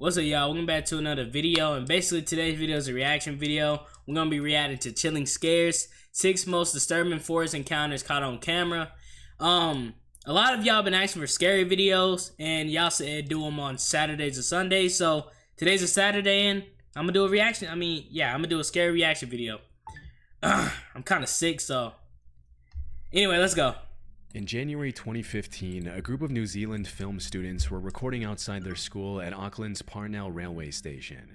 What's up, y'all? Welcome back to another video, and basically today's video is a reaction video. We're gonna be reacting to chilling scares, 6 most disturbing forest encounters caught on camera. A lot of y'all been asking for scary videos, and y'all said do them on Saturdays or Sundays. So today's a Saturday, and I'm gonna do a reaction. I'm gonna do a scary reaction video. I'm kind of sick, so anyway, let's go. In January 2015, a group of New Zealand film students were recording outside their school at Auckland's Parnell railway station.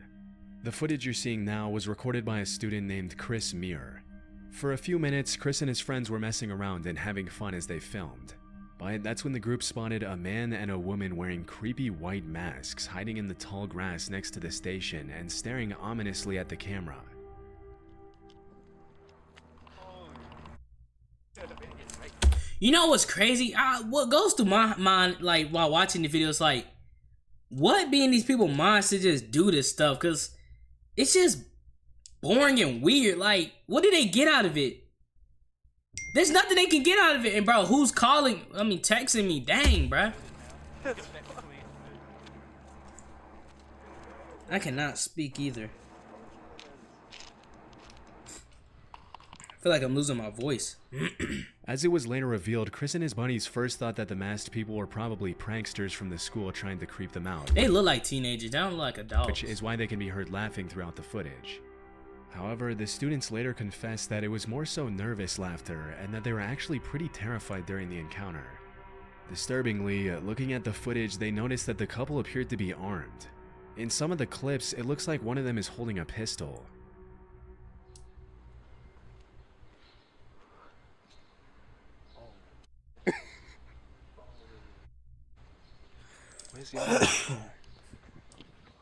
The footage you're seeing now was recorded by a student named Chris Muir. For a few minutes, Chris and his friends were messing around and having fun as they filmed. But that's when the group spotted a man and a woman wearing creepy white masks hiding in the tall grass next to the station and staring ominously at the camera. You know what's crazy? What goes through my mind, like, while watching the videos, like, what be in these people's minds to just do this stuff? Because it's just boring and weird. Like, what do they get out of it? There's nothing they can get out of it. And, bro, who's calling? Texting me. Dang, bro. I cannot speak either. I feel like I'm losing my voice. As it was later revealed, Chris and his buddies first thought that the masked people were probably pranksters from the school trying to creep them out. They look like teenagers, they don't look like adults. Which is why they can be heard laughing throughout the footage. However, the students later confessed that it was more so nervous laughter and that they were actually pretty terrified during the encounter. Disturbingly, looking at the footage, they noticed that the couple appeared to be armed. In some of the clips, it looks like one of them is holding a pistol. Where's the other one?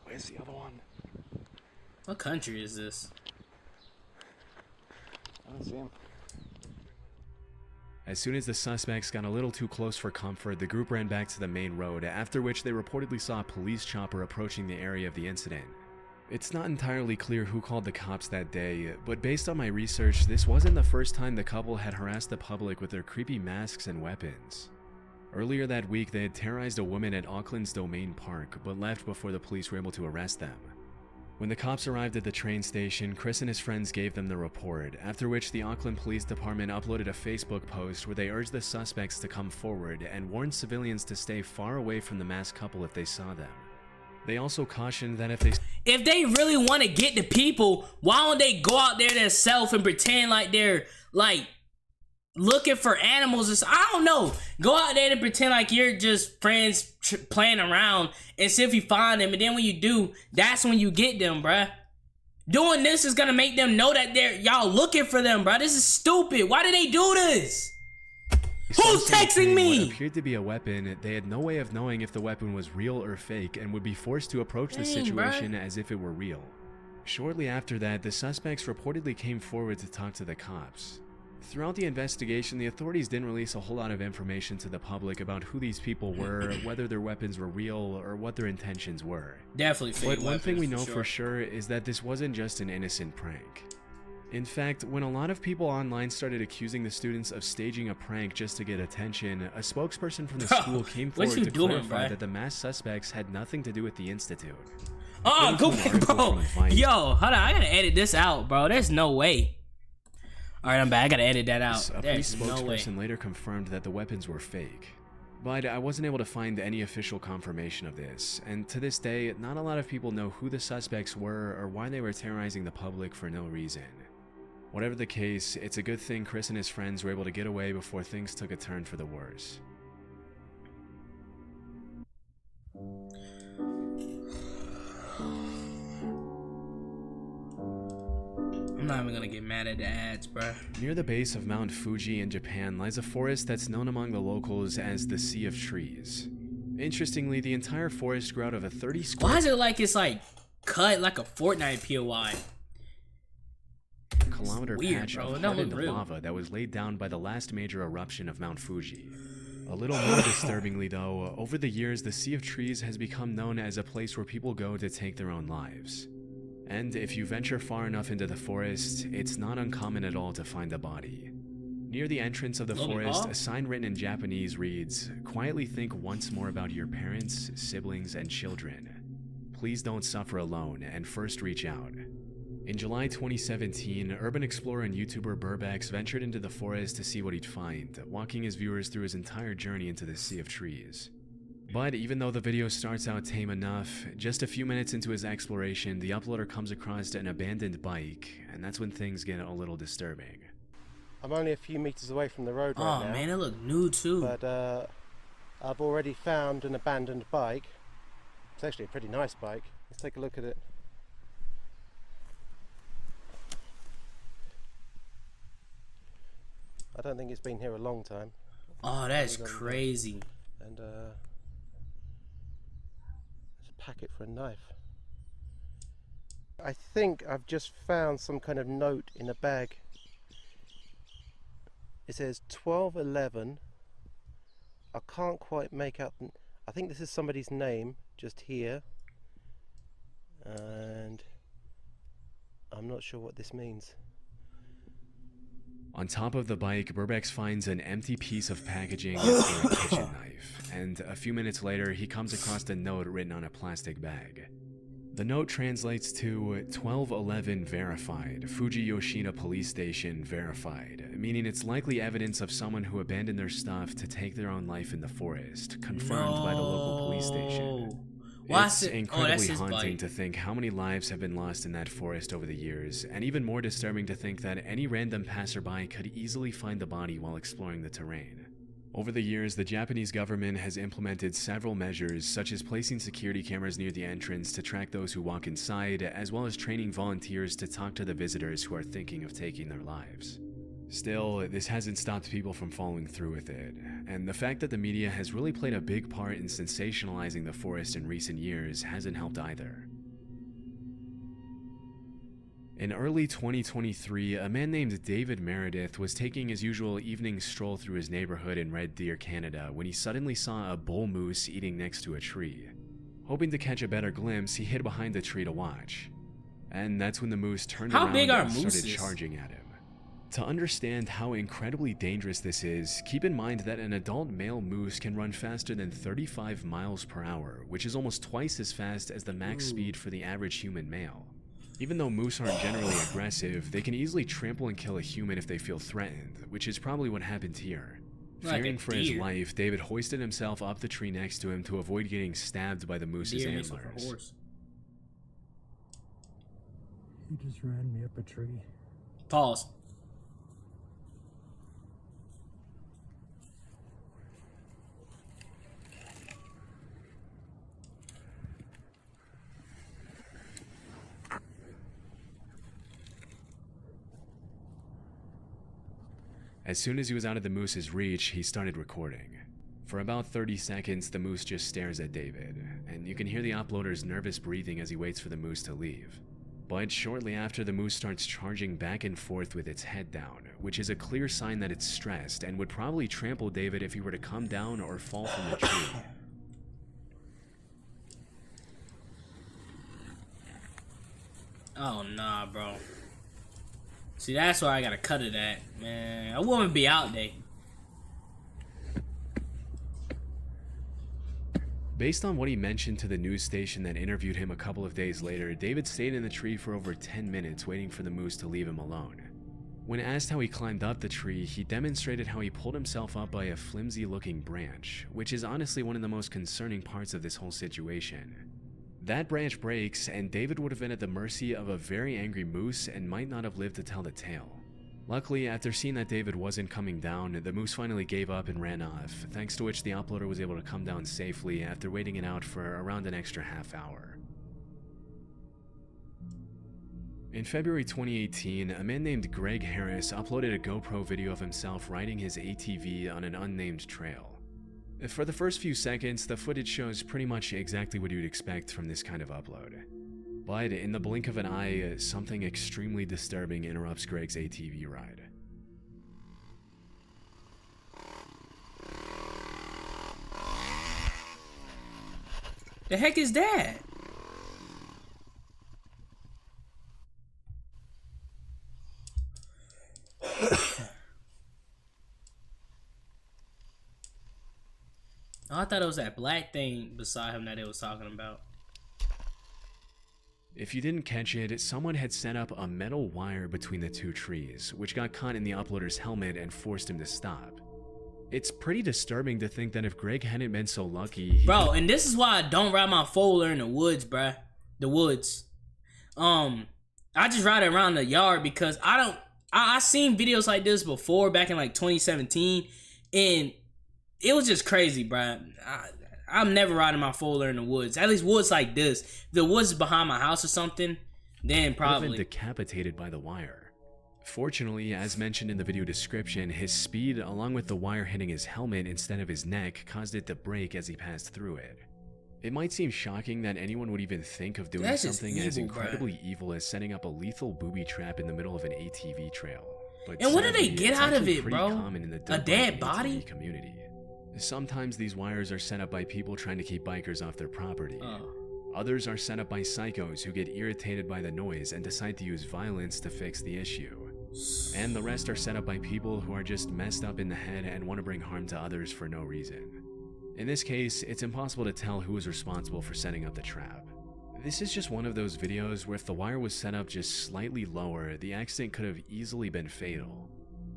Where's the other one? What country is this? I don't see him. As soon as the suspects got a little too close for comfort, the group ran back to the main road, after which they reportedly saw a police chopper approaching the area of the incident. It's not entirely clear who called the cops that day, but based on my research, this wasn't the first time the couple had harassed the public with their creepy masks and weapons. Earlier that week, they had terrorized a woman at Auckland's Domain Park, but left before the police were able to arrest them. When the cops arrived at the train station, Chris and his friends gave them the report, after which the Auckland Police Department uploaded a Facebook post where they urged the suspects to come forward and warned civilians to stay far away from the masked couple if they saw them. They also cautioned that if they really want to get the people, why don't they go out there themselves and pretend like they're, like, looking for animals? I don't know. Go out there and pretend like you're just friends playing around and see if you find them. And then when you do, that's when you get them, bruh. Doing this is gonna make them know that y'all looking for them, bruh. This is stupid. Why did they do this? Who's texting me? What appeared to be a weapon, they had no way of knowing if the weapon was real or fake and would be forced to approach the situation as if it were real. Shortly after that, the suspects reportedly came forward to talk to the cops. Throughout the investigation, the authorities didn't release a whole lot of information to the public about who these people were, whether their weapons were real, or what their intentions were. Definitely fake. But one thing we know for sure is that this wasn't just an innocent prank. In fact, when a lot of people online started accusing the students of staging a prank just to get attention, a spokesperson from the school came forward to clarify that the masked suspects had nothing to do with the institute. Go back, bro. Yo, hold on, I gotta edit this out, bro. There's no way. Alright, I'm back. I gotta edit that out. A police spokesperson later confirmed that the weapons were fake. But I wasn't able to find any official confirmation of this, and to this day, not a lot of people know who the suspects were or why they were terrorizing the public for no reason. Whatever the case, it's a good thing Chris and his friends were able to get away before things took a turn for the worse. I'm not even gonna get mad at the ads, bruh. Near the base of Mount Fuji in Japan lies a forest that's known among the locals as the Sea of Trees. Interestingly, the entire forest grew out of a 30 square... Why is it like it's like cut like a Fortnite POI? ...kilometer patch of hardened lava that was laid down by the last major eruption of Mount Fuji. A little more disturbingly though, over the years the Sea of Trees has become known as a place where people go to take their own lives. And if you venture far enough into the forest, it's not uncommon at all to find a body. Near the entrance of the forest, a sign written in Japanese reads, "Quietly think once more about your parents, siblings, and children." please don't suffer alone and first reach out. In July 2017, urban explorer and YouTuber Burbex ventured into the forest to see what he'd find, walking his viewers through his entire journey into the sea of trees. But even though the video starts out tame enough, just a few minutes into his exploration, the uploader comes across an abandoned bike, and that's when things get a little disturbing. I'm only a few meters away from the road right now. Oh man, it look new too. But I've already found an abandoned bike. It's actually a pretty nice bike. Let's take a look at it. I don't think it's been here a long time. Oh, that's crazy. And there's a packet for a knife. I think I've just found some kind of note in a bag. It says 1211. I can't quite make out. I think this is somebody's name just here, and I'm not sure what this means. On top of the bike, Burbex finds an empty piece of packaging for a kitchen knife, and a few minutes later, he comes across a note written on a plastic bag. The note translates to 1211 verified, Fuji Yoshida police station verified, meaning it's likely evidence of someone who abandoned their stuff to take their own life in the forest, confirmed by the local police station. It's incredibly haunting to think how many lives have been lost in that forest over the years, and even more disturbing to think that any random passerby could easily find the body while exploring the terrain. Over the years, the Japanese government has implemented several measures, such as placing security cameras near the entrance to track those who walk inside, as well as training volunteers to talk to the visitors who are thinking of taking their lives. Still, this hasn't stopped people from following through with it, and the fact that the media has really played a big part in sensationalizing the forest in recent years hasn't helped either. In early 2023, a man named David Meredith was taking his usual evening stroll through his neighborhood in Red Deer, Canada, when he suddenly saw a bull moose eating next to a tree. Hoping to catch a better glimpse, he hid behind the tree to watch. And that's when the moose turned around and started charging at him. To understand how incredibly dangerous this is, keep in mind that an adult male moose can run faster than 35 miles per hour, which is almost twice as fast as the max speed for the average human male. Even though moose aren't generally aggressive, they can easily trample and kill a human if they feel threatened, which is probably what happened here. Fearing for his life, David hoisted himself up the tree next to him to avoid getting stabbed by the moose's antlers. He just ran me up a tree. Pause. As soon as he was out of the moose's reach, he started recording. For about 30 seconds, the moose just stares at David, and you can hear the uploader's nervous breathing as he waits for the moose to leave. But shortly after, the moose starts charging back and forth with its head down, which is a clear sign that it's stressed and would probably trample David if he were to come down or fall from the tree. Oh nah, bro. See, that's why I gotta cut it at, man. I wouldn't be out there. Based on what he mentioned to the news station that interviewed him a couple of days later, David stayed in the tree for over 10 minutes waiting for the moose to leave him alone. When asked how he climbed up the tree, he demonstrated how he pulled himself up by a flimsy-looking branch, which is honestly one of the most concerning parts of this whole situation. That branch breaks, and David would have been at the mercy of a very angry moose and might not have lived to tell the tale. Luckily, after seeing that David wasn't coming down, the moose finally gave up and ran off, thanks to which the uploader was able to come down safely after waiting it out for around an extra half hour. In February 2018, a man named Greg Harris uploaded a GoPro video of himself riding his ATV on an unnamed trail. For the first few seconds, the footage shows pretty much exactly what you'd expect from this kind of upload. But in the blink of an eye, something extremely disturbing interrupts Greg's ATV ride. The heck is that? Oh, I thought it was that black thing beside him that they was talking about. If you didn't catch it, someone had set up a metal wire between the two trees, which got caught in the uploader's helmet and forced him to stop. It's pretty disturbing to think that if Greg hadn't been so lucky, bro, and this is why I don't ride my four-wheeler in the woods, bruh. The woods. I just ride it around the yard because I seen videos like this before back in like 2017, and it was just crazy, bruh. I'm never riding my four-wheeler in the woods. At least woods like this. If the woods is behind my house or something, then probably. Been decapitated by the wire. Fortunately, as mentioned in the video description, his speed along with the wire hitting his helmet instead of his neck caused it to break as he passed through it. It might seem shocking that anyone would even think of doing something as incredibly evil as setting up a lethal booby trap in the middle of an ATV trail. But and what do they get out of it, bro? In the a dead body? Community. Sometimes these wires are set up by people trying to keep bikers off their property. Others are set up by psychos who get irritated by the noise and decide to use violence to fix the issue. And the rest are set up by people who are just messed up in the head and want to bring harm to others for no reason. In this case, it's impossible to tell who was responsible for setting up the trap. This is just one of those videos where if the wire was set up just slightly lower, the accident could have easily been fatal.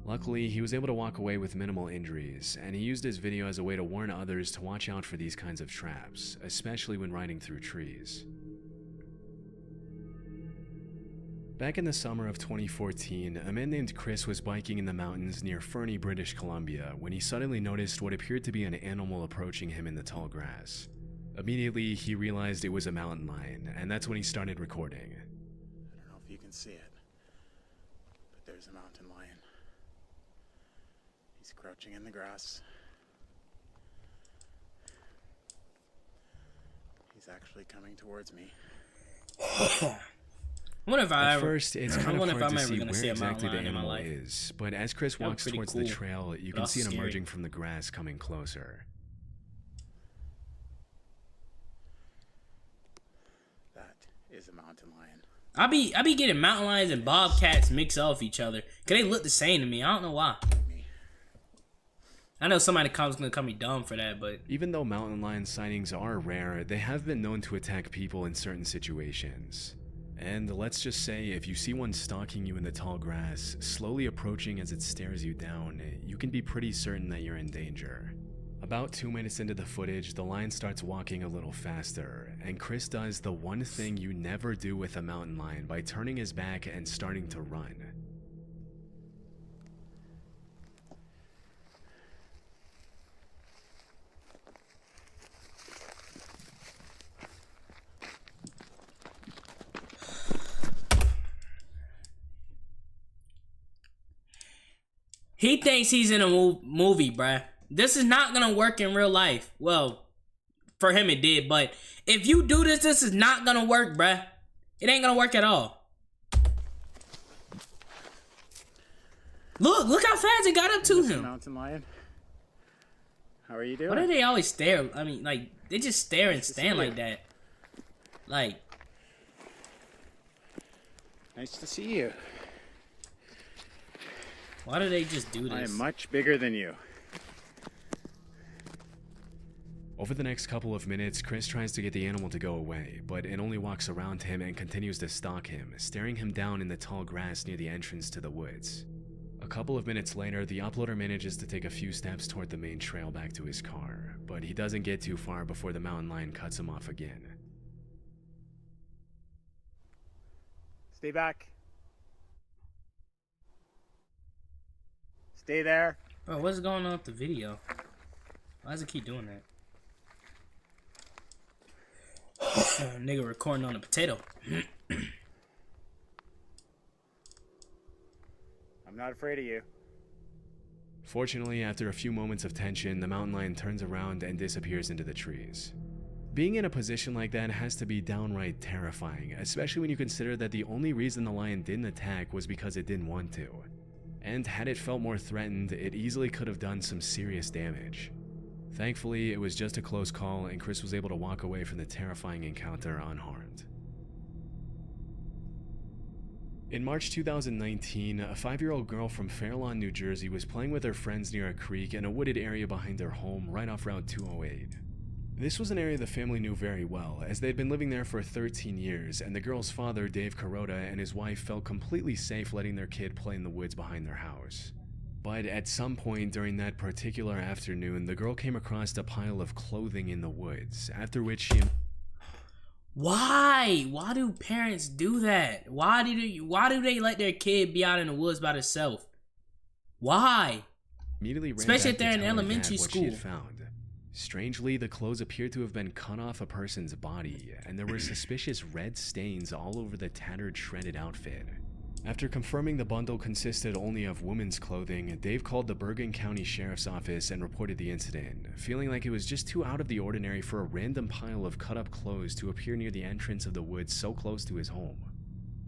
Luckily, he was able to walk away with minimal injuries, and he used his video as a way to warn others to watch out for these kinds of traps, especially when riding through trees. Back in the summer of 2014, a man named Chris was biking in the mountains near Fernie, British Columbia, when he suddenly noticed what appeared to be an animal approaching him in the tall grass. Immediately, he realized it was a mountain lion, and that's when he started recording. I don't know if you can see it, but there's a mountain lion. He's crouching in the grass. He's actually coming towards me. At first, it's kind of hard to see where exactly the animal is, but as Chris walks towards the trail, you can see it emerging from the grass coming closer. That is a mountain lion. I be getting mountain lions and bobcats mixed off each other, cause they look the same to me. I don't know why. I know somebody gonna call me dumb for that, but even though mountain lion sightings are rare, they have been known to attack people in certain situations. And let's just say, if you see one stalking you in the tall grass, slowly approaching as it stares you down, you can be pretty certain that you're in danger. About 2 minutes into the footage, the lion starts walking a little faster, and Chris does the one thing you never do with a mountain lion by turning his back and starting to run. he thinks he's in a movie, bruh. This is not gonna work in real life. Well, for him it did, but if you do this, this is not gonna work, bruh. It ain't gonna work at all. Look how fast it got up to him. Mountain lion. How are you doing? Why do they always stare? I mean, like, they just stare and stand like that. Like, nice to see you. why do they just do this? I am much bigger than you. Over the next couple of minutes, Chris tries to get the animal to go away, but it only walks around him and continues to stalk him, staring him down in the tall grass near the entrance to the woods. A couple of minutes later, the uploader manages to take a few steps toward the main trail back to his car, but he doesn't get too far before the mountain lion cuts him off again. Stay back. Stay there. Bro, what's going on with the video? Why does it keep doing that? Nigga recording on a potato. I'm not afraid of you. Fortunately, after a few moments of tension, the mountain lion turns around and disappears into the trees. Being in a position like that has to be downright terrifying, especially when you consider that the only reason the lion didn't attack was because it didn't want to. And had it felt more threatened, it easily could have done some serious damage. Thankfully, it was just a close call and Chris was able to walk away from the terrifying encounter unharmed. In March 2019, a 5-year-old girl from Fairlawn, New Jersey was playing with her friends near a creek in a wooded area behind their home right off Route 208. This was an area the family knew very well, as they'd been living there for 13 years, and the girl's father, Dave Kuroda, and his wife felt completely safe letting their kid play in the woods behind their house. But at some point during that particular afternoon, the girl came across a pile of clothing in the woods, after which she... Why? Why do parents do that? Why do they let their kid be out in the woods by themselves? Why? Immediately ran Especially back if they're to in tell her elementary dad what school. she had found. Strangely, the clothes appeared to have been cut off a person's body, and there were suspicious red stains all over the tattered, shredded outfit. After confirming the bundle consisted only of women's clothing, Dave called the Bergen County Sheriff's Office and reported the incident, feeling like it was just too out of the ordinary for a random pile of cut-up clothes to appear near the entrance of the woods so close to his home.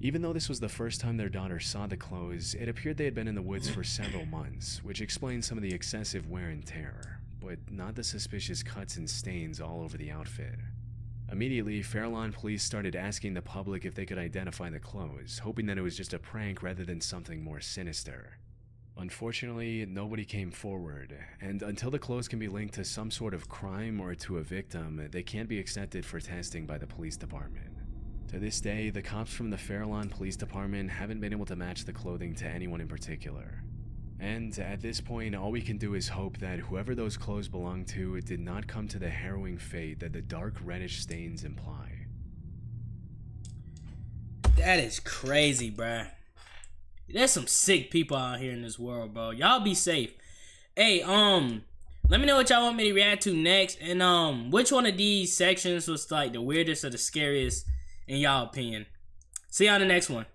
Even though this was the first time their daughter saw the clothes, it appeared they had been in the woods for several months, which explains some of the excessive wear and tear, but not the suspicious cuts and stains all over the outfit. Immediately, Fairlawn police started asking the public if they could identify the clothes, hoping that it was just a prank rather than something more sinister. Unfortunately, nobody came forward, and until the clothes can be linked to some sort of crime or to a victim, they can't be accepted for testing by the police department. To this day, the cops from the Fairlawn Police Department haven't been able to match the clothing to anyone in particular. And at this point, all we can do is hope that whoever those clothes belonged to did not come to the harrowing fate that the dark reddish stains imply. That is crazy, bruh. There's some sick people out here in this world, bro. Y'all be safe. Hey, let me know what y'all want me to react to next, and which one of these sections was like the weirdest or the scariest in y'all opinion. See y'all in the next one.